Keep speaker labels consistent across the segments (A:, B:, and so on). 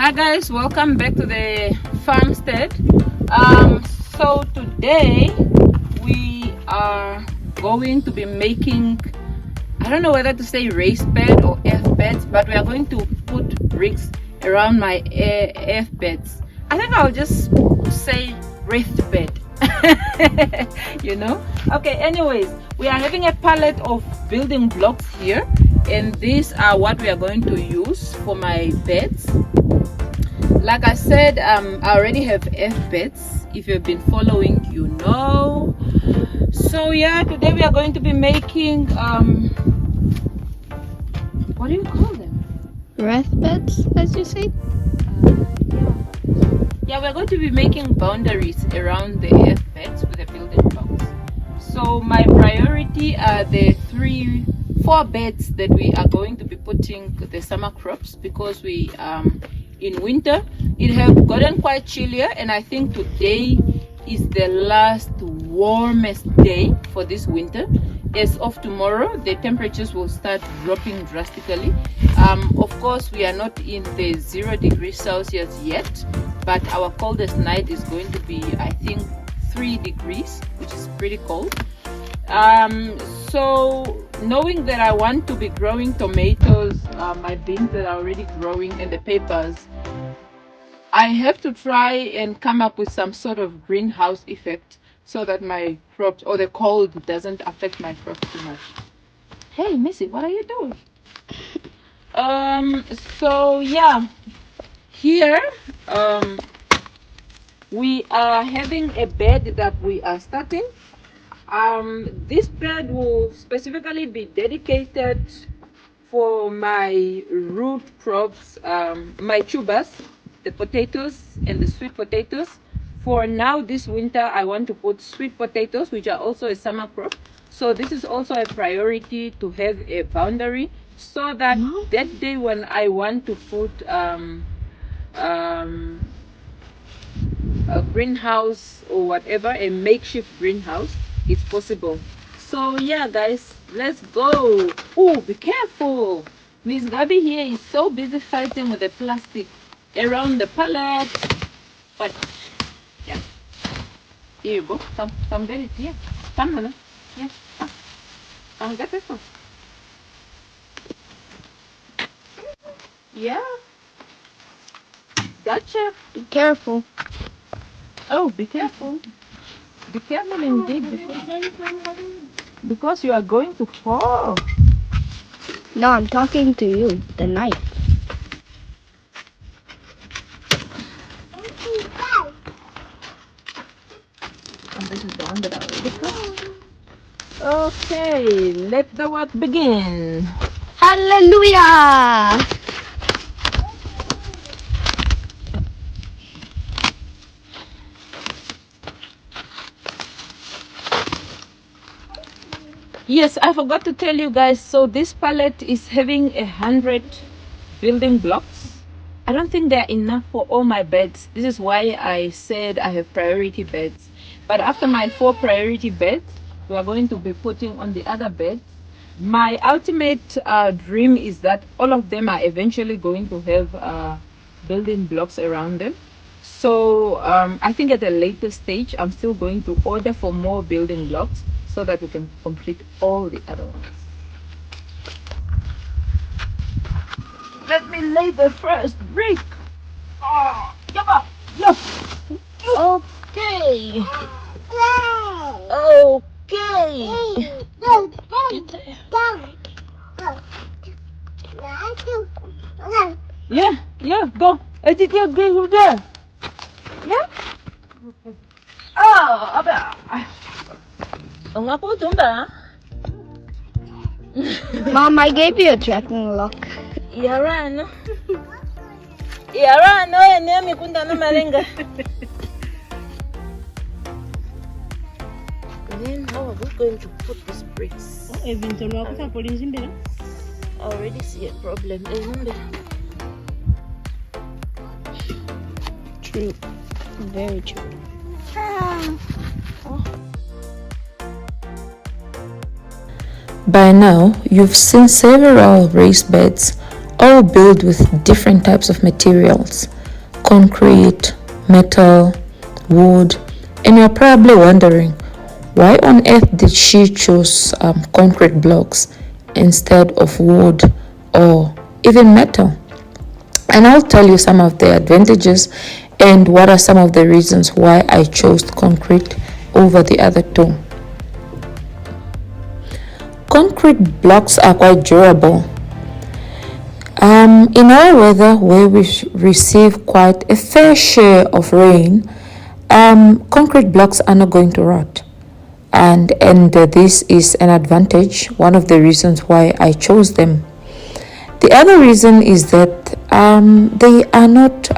A: Hi guys, welcome back to the farmstead. So today we are going to be making, I don't know whether to say raised bed or earth beds, but we are going to put bricks around my earth beds. I think I'll just say raised bed. Okay, anyways, we are having a palette of building blocks here, and these are what we are going to use for my beds. Like I said, I already have earth beds. If you've been following, you know. So yeah, today we are going to be making what do you call them?
B: Earth beds, as you say?
A: Yeah, we're going to be making boundaries around the earth beds with the building blocks. So my priority are the 4 beds that we are going to be putting the summer crops, because we in winter it have gotten quite chillier, and I think today is the last warmest day for this winter. As of tomorrow, the temperatures will start dropping drastically. Of course, we are not in the 0 degrees Celsius yet, but our coldest night is going to be, I think, 3 degrees, which is pretty cold. So knowing that I want to be growing tomatoes, my beans that are already growing, and the peppers, I have to try and come up with some sort of greenhouse effect so that my crops or the cold doesn't affect my crops too much. Hey Missy, what are you doing? So yeah, here we are having a bed that we are starting. This bed will specifically be dedicated for my root crops, my tubers, the potatoes and the sweet potatoes. For now, this winter, I want to put sweet potatoes, which are also a summer crop. So this is also a priority, to have a boundary, so that that day when I want to put a greenhouse or whatever, a makeshift greenhouse, is possible. So yeah guys, let's go. Oh, be careful. Miss Gabby here is so busy fighting with the plastic around the pallet. But yeah, here you go. Come get it here. Come on. Yeah, come get this one. Yeah, gotcha.
B: Be careful.
A: Oh, be careful. Be careful indeed, because you are going to fall.
B: No, I'm talking to you, the knife.
A: And this is the one that I already cut. Okay, let the work begin.
B: Hallelujah!
A: Yes, I forgot to tell you guys. So this pallet is having 100 building blocks. I don't think they're enough for all my beds. This is why I said I have priority beds. But after my 4 priority beds, we are going to be putting on the other beds. My ultimate dream is that all of them are eventually going to have building blocks around them. So I think at a later stage, I'm still going to order for more building blocks so that we can complete all the other ones. Let me lay the first brick. Oh, yabba, yup. Okay. Okay. Yeah, yeah, go. I think you're good with that. Yeah. Oh, aba. Ang ako tumba.
B: Mom, I gave you a tracking lock.
A: Yara no. Yara no, ene mikunda no malenga. Then how are we going to put these bricks? I already see a problem.
B: True. Very true.
C: By now, you've seen several raised beds all build with different types of materials: concrete, metal, wood. And you're probably wondering, why on earth did she choose concrete blocks instead of wood or even metal? And I'll tell you some of the advantages and what are some of the reasons why I chose concrete over the other two. Concrete blocks are quite durable. In our weather, where we receive quite a fair share of rain, concrete blocks are not going to rot. And this is an advantage, one of the reasons why I chose them. The other reason is that they are not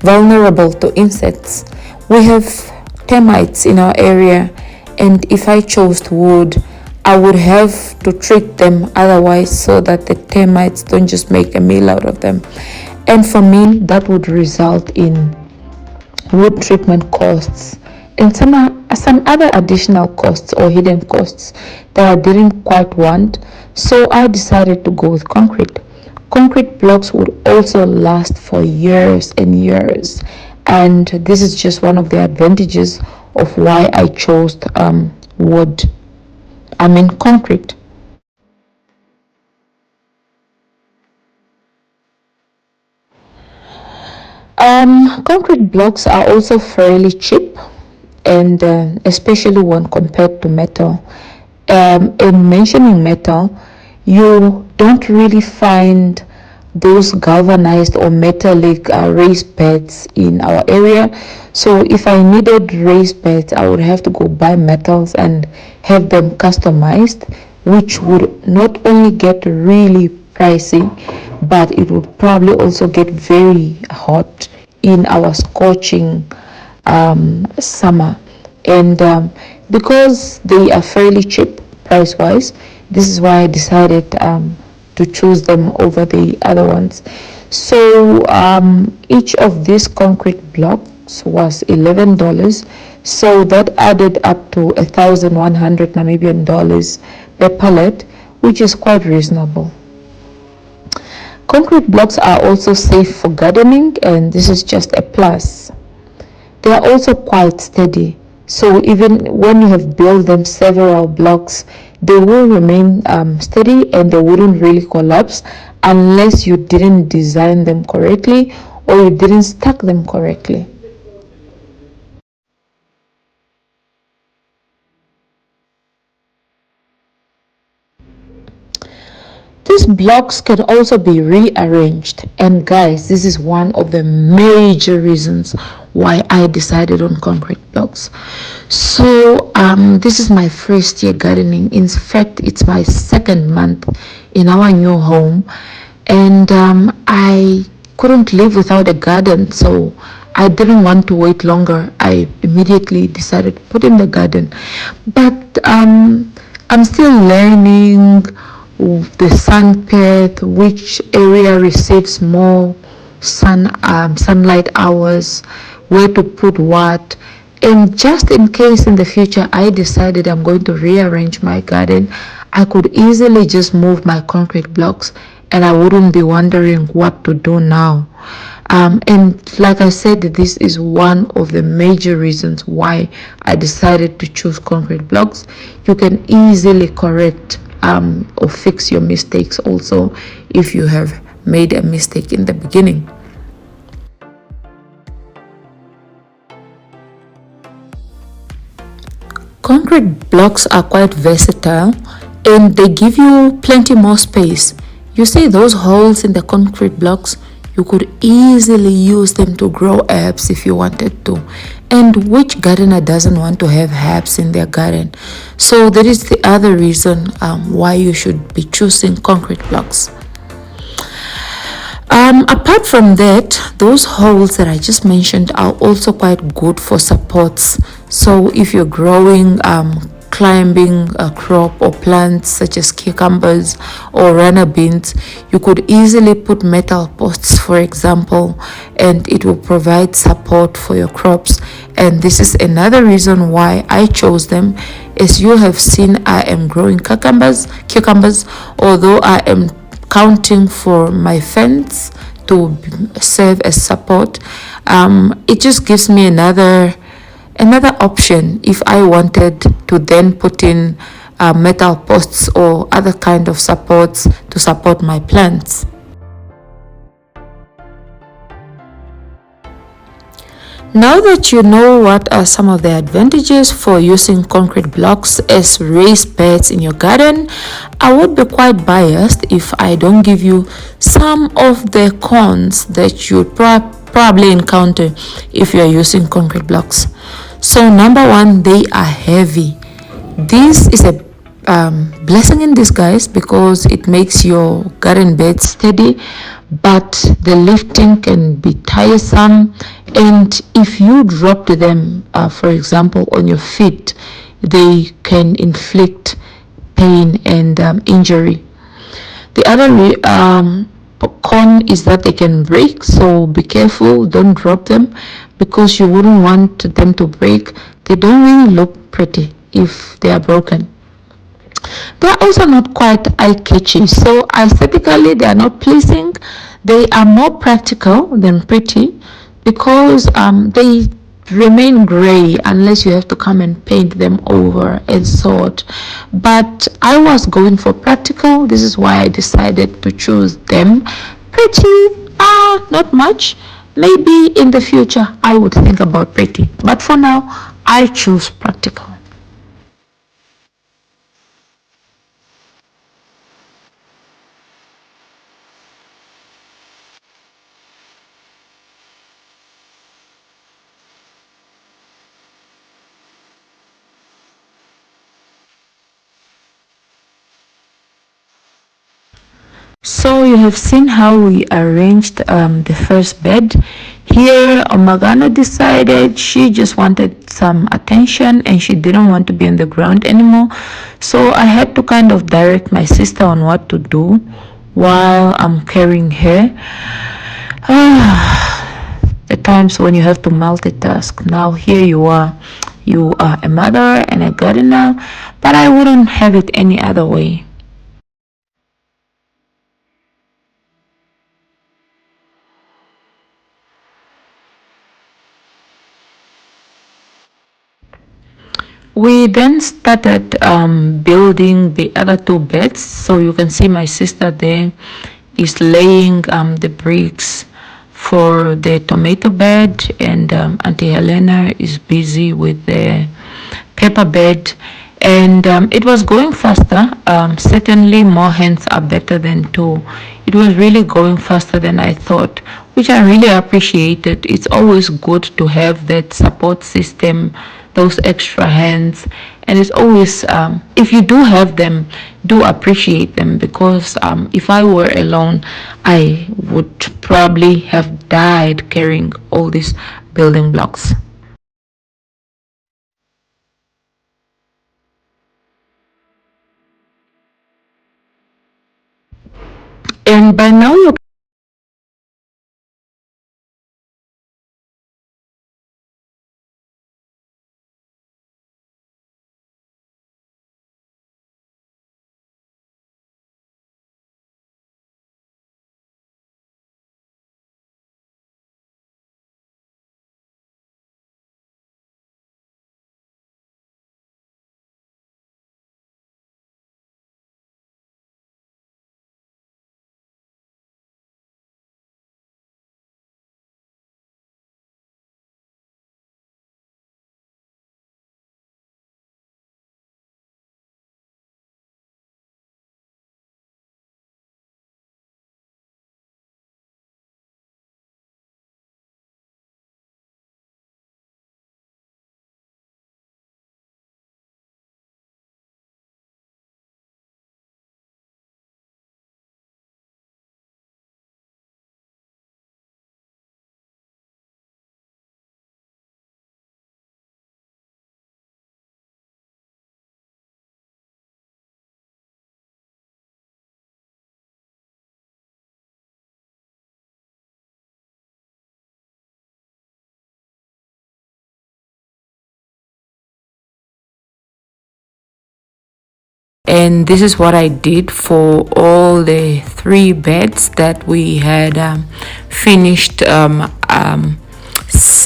C: vulnerable to insects. We have termites in our area, and if I chose wood, I would have to treat them otherwise so that the termites don't just make a meal out of them. And for me, that would result in wood treatment costs and some other additional costs or hidden costs that I didn't quite want. So I decided to go with concrete. Concrete blocks would also last for years and years, and this is just one of the advantages of why I chose concrete. Concrete blocks are also fairly cheap, and especially when compared to metal. In mentioning metal, you don't really find those galvanized or metallic raised beds in our area. So if I needed raised beds, I would have to go buy metals and have them customized, which would not only get really pricey, but it would probably also get very hot in our scorching summer. And because they are fairly cheap price wise, this is why I decided to choose them over the other ones. So each of these concrete blocks was $11. So that added up to 1,100 Namibian dollars per pallet, which is quite reasonable. Concrete blocks are also safe for gardening, and this is just a plus. They are also quite steady. So even when you have built them several blocks, they will remain steady and they wouldn't really collapse unless you didn't design them correctly or you didn't stack them correctly. These blocks can also be rearranged, and guys, this is one of the major reasons why I decided on concrete blocks. So this is my first year gardening. In fact, it's my second month in our new home, and I couldn't live without a garden, so I didn't want to wait longer. I immediately decided to put in the garden, but I'm still learning the sun path, which area receives more sunlight hours, where to put what. And just in case in the future I decided I'm going to rearrange my garden, I could easily just move my concrete blocks and I wouldn't be wondering what to do now. And like I said, this is one of the major reasons why I decided to choose concrete blocks. You can easily correct or fix your mistakes also if you have made a mistake in the beginning. Concrete blocks are quite versatile and they give you plenty more space. You see those holes in the concrete blocks? You could easily use them to grow herbs if you wanted to. And which gardener doesn't want to have herbs in their garden? So that is the other reason why you should be choosing concrete blocks. Apart from that, those holes that I just mentioned are also quite good for supports. So if you're growing climbing a crop or plants such as cucumbers or runner beans, you could easily put metal posts, for example, and it will provide support for your crops. And this is another reason why I chose them. As you have seen, I am growing cucumbers, although I am counting for my fence to serve as support. It just gives me another option if I wanted to then put in metal posts or other kind of supports to support my plants. Now that you know what are some of the advantages for using concrete blocks as raised beds in your garden, I would be quite biased if I don't give you some of the cons that you'd probably encounter if you're using concrete blocks. So number one, they are heavy. This is a blessing in disguise because it makes your garden bed steady, but the lifting can be tiresome. And if you drop them, for example, on your feet, they can inflict pain and injury. The other con is that they can break, so be careful, don't drop them because you wouldn't want them to break. They don't really look pretty if they are broken. They are also not quite eye-catchy, so aesthetically they are not pleasing. They are more practical than pretty because they remain gray unless you have to come and paint them over and sort. But I was going for practical. This is why I decided to choose them. Pretty, not much. Maybe in the future I would think about pretty, but for now I choose practical. So you have seen how we arranged the first bed. Here, Omagano decided she just wanted some attention and she didn't want to be on the ground anymore. So I had to kind of direct my sister on what to do while I'm carrying her. The times when you have to multitask. Now here you are a mother and a gardener, but I wouldn't have it any other way. We then started building the other two beds. So you can see my sister there is laying the bricks for the tomato bed, and Auntie Helena is busy with the pepper bed. And it was going faster. Certainly, more hands are better than two. It was really going faster than I thought, which I really appreciated. It's always good to have that support system, those extra hands, and it's always if you do have them, do appreciate them because if I were alone, I would probably have died carrying all these building blocks. And by now you And this is what I did for all the three beds that we had finished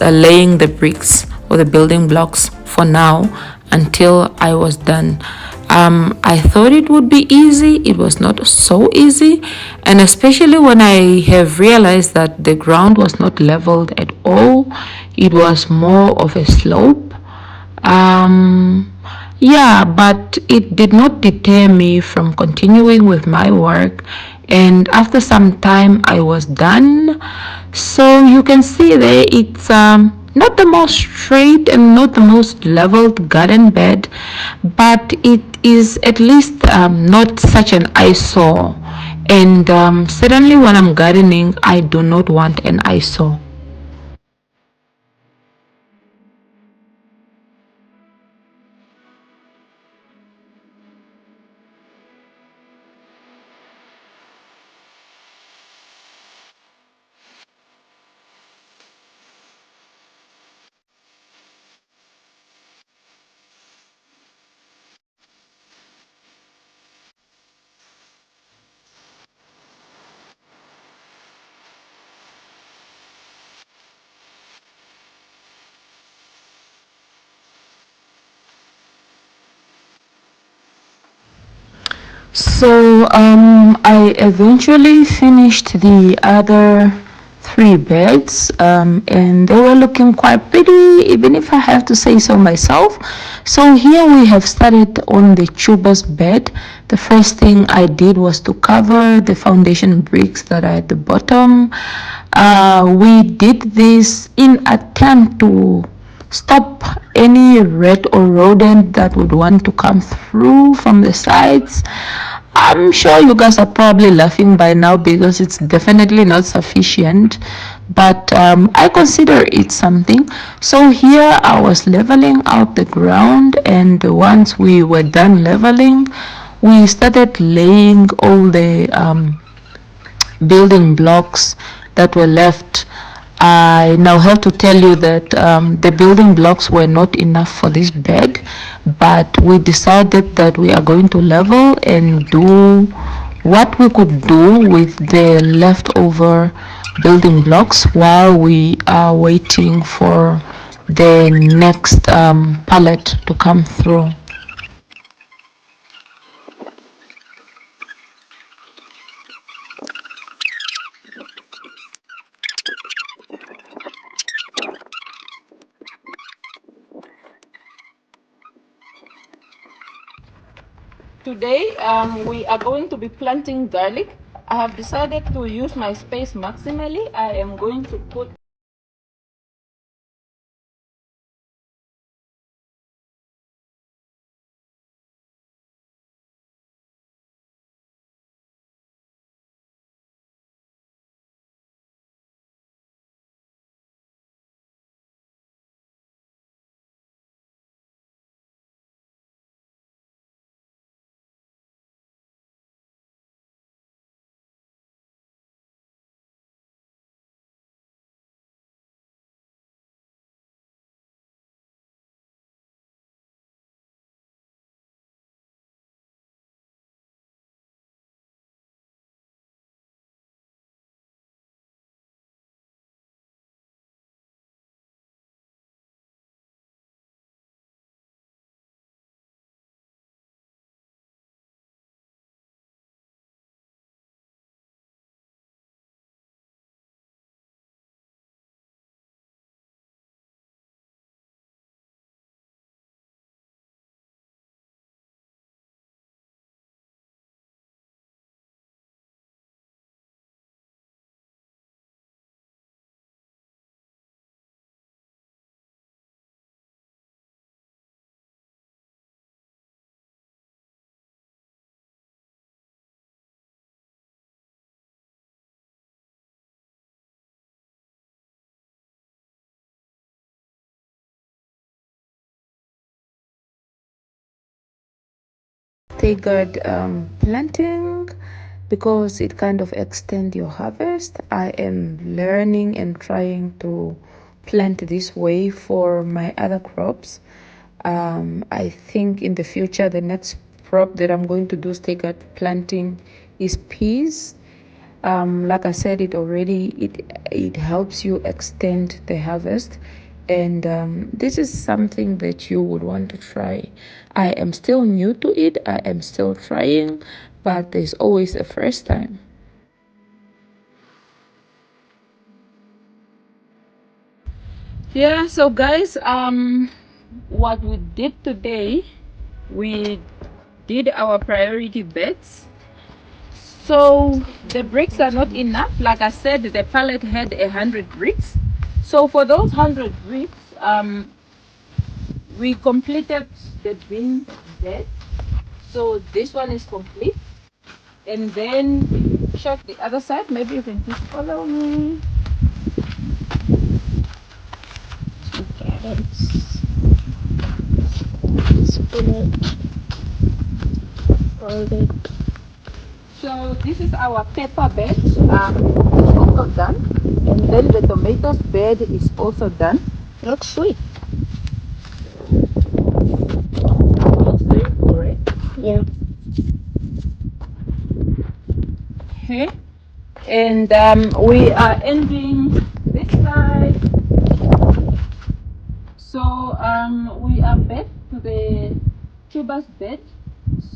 C: laying the bricks or the building blocks for now until I was done. I thought it would be easy. It was not so easy, and especially when I have realized that the ground was not leveled at all, it was more of a slope. um, yeah, but it did not deter me from continuing with my work. And after some time, I was done. So you can see there, it's not the most straight and not the most leveled garden bed, but it is at least not such an eyesore. And certainly, when I'm gardening, I do not want an eyesore. So I eventually finished the other three beds, and they were looking quite pretty, even if I have to say so myself. So here we have started on the tubers bed. The first thing I did was to cover the foundation bricks that are at the bottom. We did this in attempt to stop any rat or rodent that would want to come through from the sides. I'm sure you guys are probably laughing by now because it's definitely not sufficient, but I consider it something. So here I was leveling out the ground, and once we were done leveling, we started laying all the building blocks that were left. I now have to tell you that the building blocks were not enough for this bed, but we decided that we are going to level and do what we could do with the leftover building blocks while we are waiting for the next pallet to come through.
A: Today, we are going to be planting garlic. I have decided to use my space maximally. I am going to put
C: Staggered planting because it kind of extend your harvest. I am learning and trying to plant this way for my other crops. I think in the future, the next crop that I'm going to do staggered planting is peas. Like I said it already, it helps you extend the harvest, and this is something that you would want to try. I am still new to it, I am still trying, but there's always a first time.
A: Yeah, so guys, what we did today, we did our priority beds. So the bricks are not enough. Like I said, the pallet had 100 bricks. So for those 100 bricks, we completed the bin bed. So this one is complete. And then check the other side. Maybe you can just follow me.
B: Carrots, spinach, garlic.
A: So this is our pepper bed. It's also done. And then the tomatoes bed is also done.
B: Looks sweet.
A: Looks very correct.
B: Yeah.
A: Okay. And we are ending this side. So we are back to the tubers bed.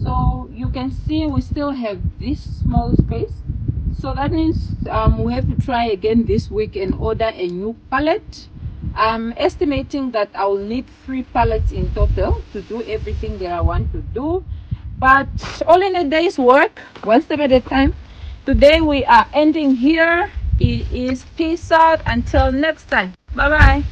A: So you can see we still have this small space. So that means we have to try again this week and order a new pallet. I'm estimating that I'll need 3 pallets in total to do everything that I want to do. But all in a day's work, one step at a time. Today we are ending here. It is peace out until next time. Bye bye.